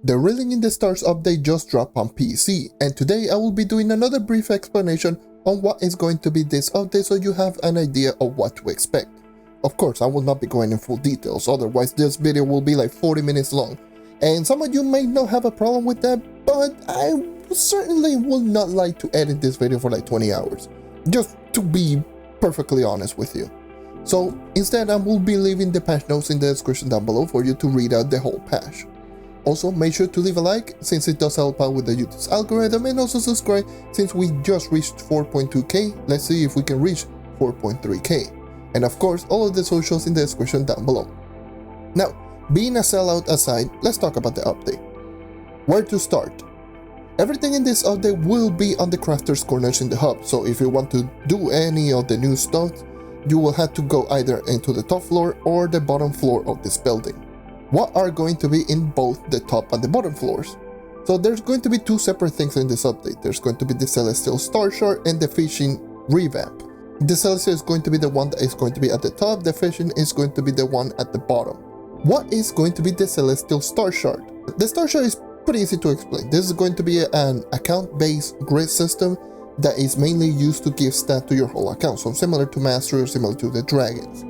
The Reeling in the Stars update just dropped on PC, and today I will be doing another brief explanation on what is going to be this update so you have an idea of what to expect. Of course, I will not be going in full details, otherwise this video will be like 40 minutes long, and some of you may not have a problem with that, but I certainly would not like to edit this video for like 20 hours, just to be perfectly honest with you. So instead, I will be leaving the patch notes in the description down below for you to read out the whole patch. Also, make sure to leave a like since it does help out with the YouTube's algorithm, and also subscribe since we just reached 4.2k. Let's see if we can reach 4.3k. And of course, all of the socials in the description down below. Now, being a sellout aside, let's talk about the update. Where to start? Everything in this update will be on the Crafter's Corners in the hub, so if you want to do any of the new stuff, you will have to go either into the top floor or the bottom floor of this building. What are going to be in both the top and the bottom floors? So there's going to be two separate things in this update. There's going to be the Celestial Star Shard and the Fishing Revamp. The Celestial is going to be the one that is going to be at the top, the Fishing is going to be the one at the bottom. What is going to be the Celestial Star Shard? The Star Shard is pretty easy to explain. This is going to be an account-based grid system that is mainly used to give stat to your whole account, so similar to Mastery or similar to the Dragons.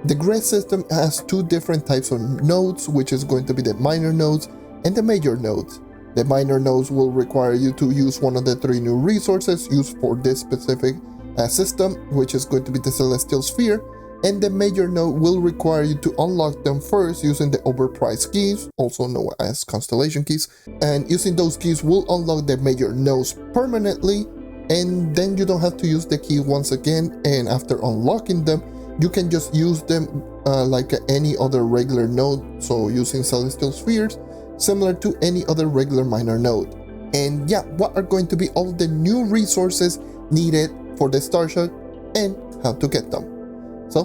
The grid system has two different types of nodes, which is going to be the minor nodes and the major nodes. The minor nodes will require you to use one of the three new resources used for this specific system, which is going to be the Celestial Sphere, and the major node will require you to unlock them first using the overpriced keys, also known as constellation keys, and using those keys will unlock the major nodes permanently, and then you don't have to use the key once again, and after unlocking them, you can just use them like any other regular node, so using Celestial Spheres, similar to any other regular minor node. And yeah, what are going to be all the new resources needed for the Star Shard and how to get them. So,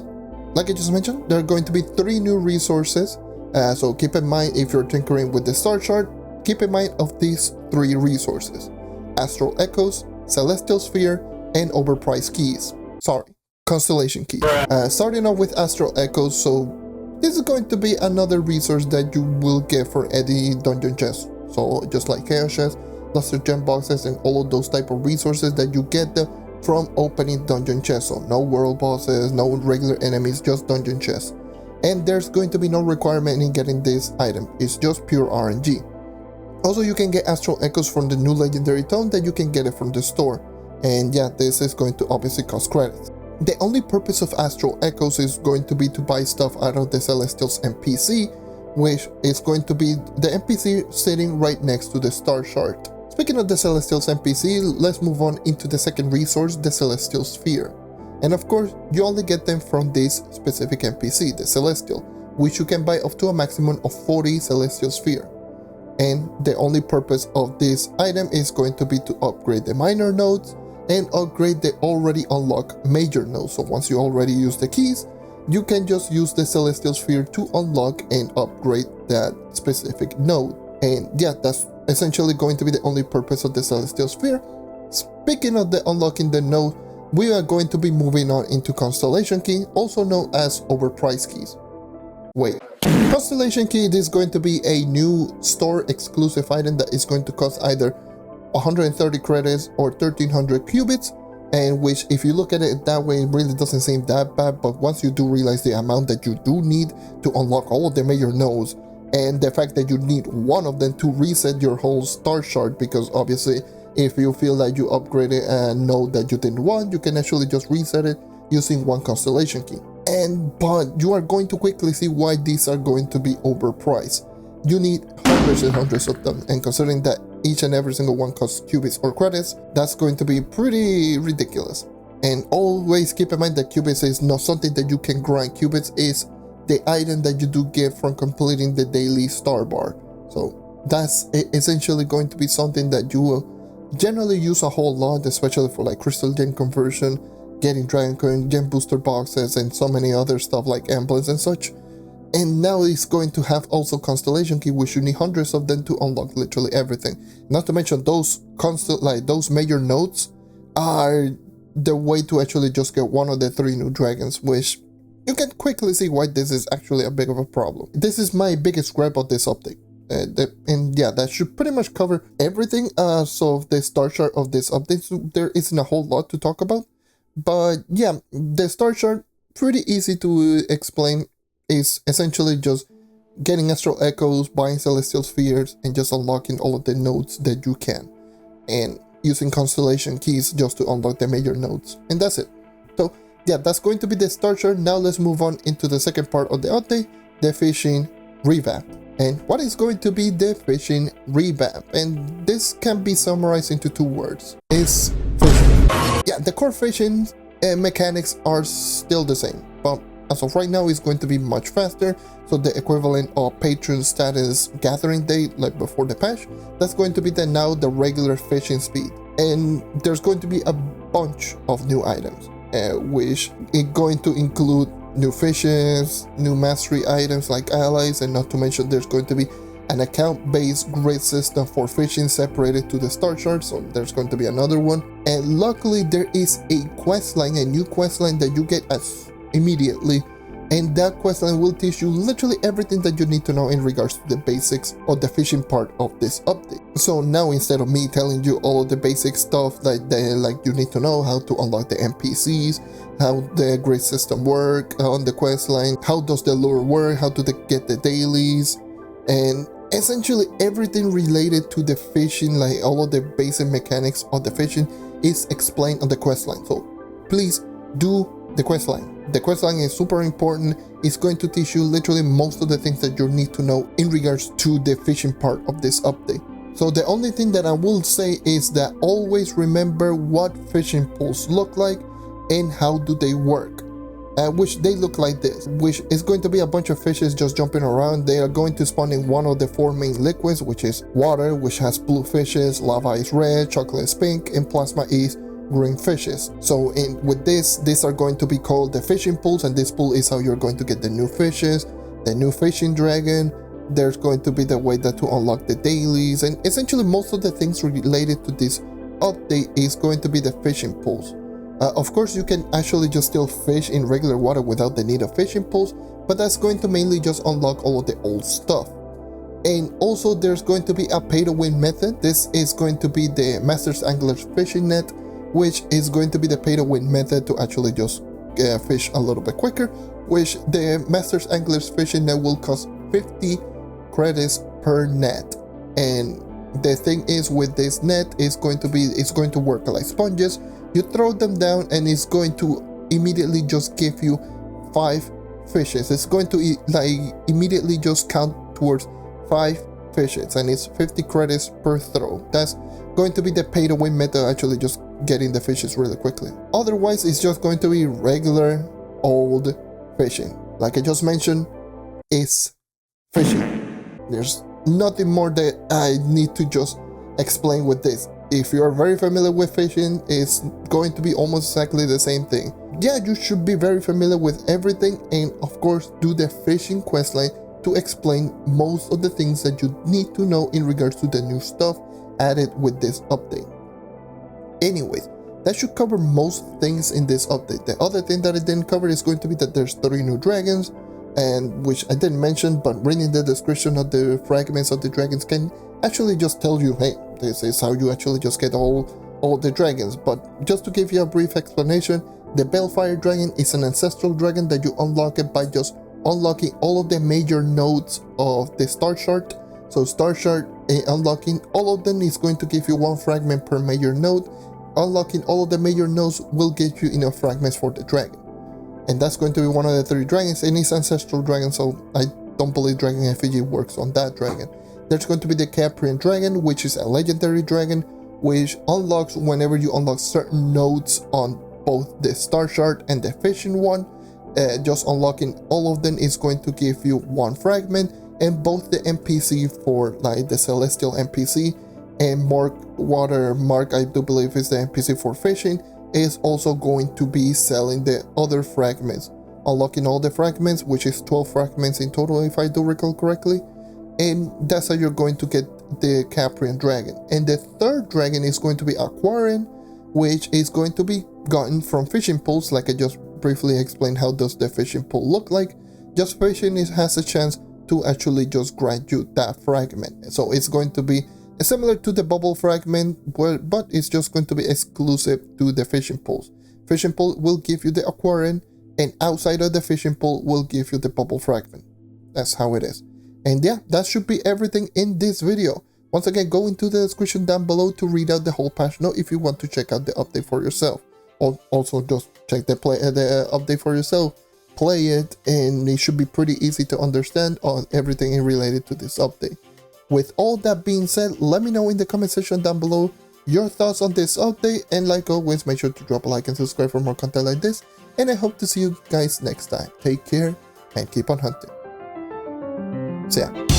like I just mentioned, there are going to be three new resources, so keep in mind if you're tinkering with the Star Shard, keep in mind of these three resources: Astral Echoes, Celestial Sphere, and overpriced keys. Constellation key. Starting off with Astral Echoes, so this is going to be another resource that you will get for any dungeon chest. So just like Chaos Chest, Luster Gem Boxes, and all of those type of resources that you get from opening dungeon chests. So no world bosses, no regular enemies, just dungeon chests. And there's going to be no requirement in getting this item, it's just pure RNG. Also, you can get Astral Echoes from the new legendary tome that you can get it from the store. And yeah, this is going to obviously cost credits. The only purpose of Astral Echoes is going to be to buy stuff out of the Celestial's NPC, which is going to be the NPC sitting right next to the Star Shard. Speaking of the Celestial's NPC, let's move on into the second resource, the Celestial Sphere. And of course, you only get them from this specific NPC, the Celestial, which you can buy up to a maximum of 40 Celestial Sphere. And the only purpose of this item is going to be to upgrade the minor nodes and upgrade the already unlocked major nodes. So once you already use the keys, you can just use the Celestial Sphere to unlock and upgrade that specific node. And yeah, that's essentially going to be the only purpose of the Celestial Sphere. Speaking of the unlocking the node, we are going to be moving on into Constellation Key, also known as overpriced keys. Wait, Constellation Key is going to be a new store exclusive item that is going to cost either 130 credits or 1300 qubits, and which, if you look at it that way, it really doesn't seem that bad. But once you do realize the amount that you do need to unlock all of the major nodes, and the fact that you need one of them to reset your whole Star Shard, because obviously if you feel like you upgraded a node that you didn't want, you can actually just reset it using one Constellation Key. But you are going to quickly see why these are going to be overpriced. You need hundreds and hundreds of them, and considering that each and every single one costs qubits or credits, that's going to be pretty ridiculous. And always keep in mind that qubits is not something that you can grind. Qubits is the item that you do get from completing the daily star bar. So that's essentially going to be something that you will generally use a whole lot, especially for like crystal gem conversion, getting dragon coin, gem booster boxes, and so many other stuff like emblems and such. And now it's going to have also Constellation Key, which you need hundreds of them to unlock literally everything. Not to mention those those major nodes are the way to actually just get one of the three new dragons, which you can quickly see why this is actually a big of a problem. This is my biggest gripe of this update. And yeah, that should pretty much cover everything. So the star chart of this update, so there isn't a whole lot to talk about. But yeah, the star chart, pretty easy to explain, is essentially just getting astral echoes, buying celestial spheres, and just unlocking all of the nodes that you can, and using constellation keys just to unlock the major nodes, and that's it. So yeah, that's going to be the star chart. Now let's move on into the second part of the update, the fishing revamp. And what is going to be the fishing revamp? And this can be summarized into 2 words. It's fishing. Yeah, the core fishing mechanics are still the same, but as of right now, it's going to be much faster. So the equivalent of patron status gathering day, like before the patch, that's going to be now the regular fishing speed. And there's going to be a bunch of new items, which is going to include new fishes, new mastery items like allies, and not to mention there's going to be an account-based grid system for fishing separated to the star chart, so there's going to be another one. And luckily there is a questline, a new questline that you get immediately, and that questline will teach you literally everything that you need to know in regards to the basics of the fishing part of this update. So now, instead of me telling you all of the basic stuff like you need to know how to unlock the NPCs, how the grid system work on the questline, how does the lure work, how to get the dailies, and essentially everything related to the fishing, like all of the basic mechanics of the fishing, is explained on the questline. So please do the questline. The questline is super important. It's going to teach you literally most of the things that you need to know in regards to the fishing part of this update. So the only thing that I will say is that always remember what fishing pools look like and how do they work. Which they look like this, which is going to be a bunch of fishes just jumping around. They are going to spawn in one of the 4 main liquids, which is water, which has blue fishes, lava is red, chocolate is pink, and plasma is green fishes. So with this, these are going to be called the fishing pools, and this pool is how you're going to get the new fishes, the new fishing dragon. There's going to be the way that to unlock the dailies, and essentially most of the things related to this update is going to be the fishing pools. Of course, you can actually just still fish in regular water without the need of fishing pools, but that's going to mainly just unlock all of the old stuff. And also there's going to be a pay-to-win method. This is going to be the Master's Angler's Fishing Net, which is going to be the pay-to-win method to actually just fish a little bit quicker, which the Master's Angler's Fishing Net will cost 50 credits per net. And the thing is, with this net, it's going to work like sponges. You throw them down and it's going to immediately just give you 5 fishes. It's going to immediately just count towards 5 fishes, and it's 50 credits per throw. That's going to be the pay to win method, actually just getting the fishes really quickly. Otherwise, it's just going to be regular old fishing. Like I just mentioned, it's fishing. There's nothing more that I need to just explain with this. If you are very familiar with fishing, it's going to be almost exactly the same thing. Yeah, you should be very familiar with everything, and of course do the fishing questline to explain most of the things that you need to know in regards to the new stuff added with this update. Anyways, that should cover most things in this update. The other thing that I didn't cover is going to be that there's 3 new dragons, and which I didn't mention, but reading the description of the fragments of the dragons can actually just tell you, hey, this is how you actually just get all the dragons. But just to give you a brief explanation, the Balefire dragon is an ancestral dragon that you unlock it by just unlocking all of the major nodes of the star chart. So star chart, unlocking all of them is going to give you 1 fragment per major node. Unlocking all of the major nodes will get you enough fragments for the dragon. And that's going to be one of the 3 dragons, and it's ancestral dragon, so I don't believe Dragon Effigy works on that dragon. There's going to be the Caprian dragon, which is a legendary dragon, which unlocks whenever you unlock certain nodes on both the star chart and the fishing one. Just unlocking all of them is going to give you 1 fragment, and both the NPC for like the celestial NPC and Mark I do believe is the NPC for fishing, is also going to be selling the other fragments, unlocking all the fragments, which is 12 fragments in total if I do recall correctly. And that's how you're going to get the Caprian dragon. And the 3rd dragon is going to be Aquarian, which is going to be gotten from fishing pools. Like I just briefly explained, how does the fishing pool look like. Just fishing has a chance to actually just grant you that fragment. So it's going to be similar to the bubble fragment, but it's just going to be exclusive to the fishing poles. Fishing pole will give you the aquarium, and outside of the fishing pole will give you the bubble fragment. That's how it is. And yeah, that should be everything in this video. Once again, go into the description down below to read out the whole patch note if you want to check out the update for yourself. Or also just check the update for yourself, play it, and it should be pretty easy to understand on everything related to this update. With all that being said, let me know in the comment section down below your thoughts on this update, and like always, make sure to drop a like and subscribe for more content like this, and I hope to see you guys next time. Take care and keep on hunting. See ya.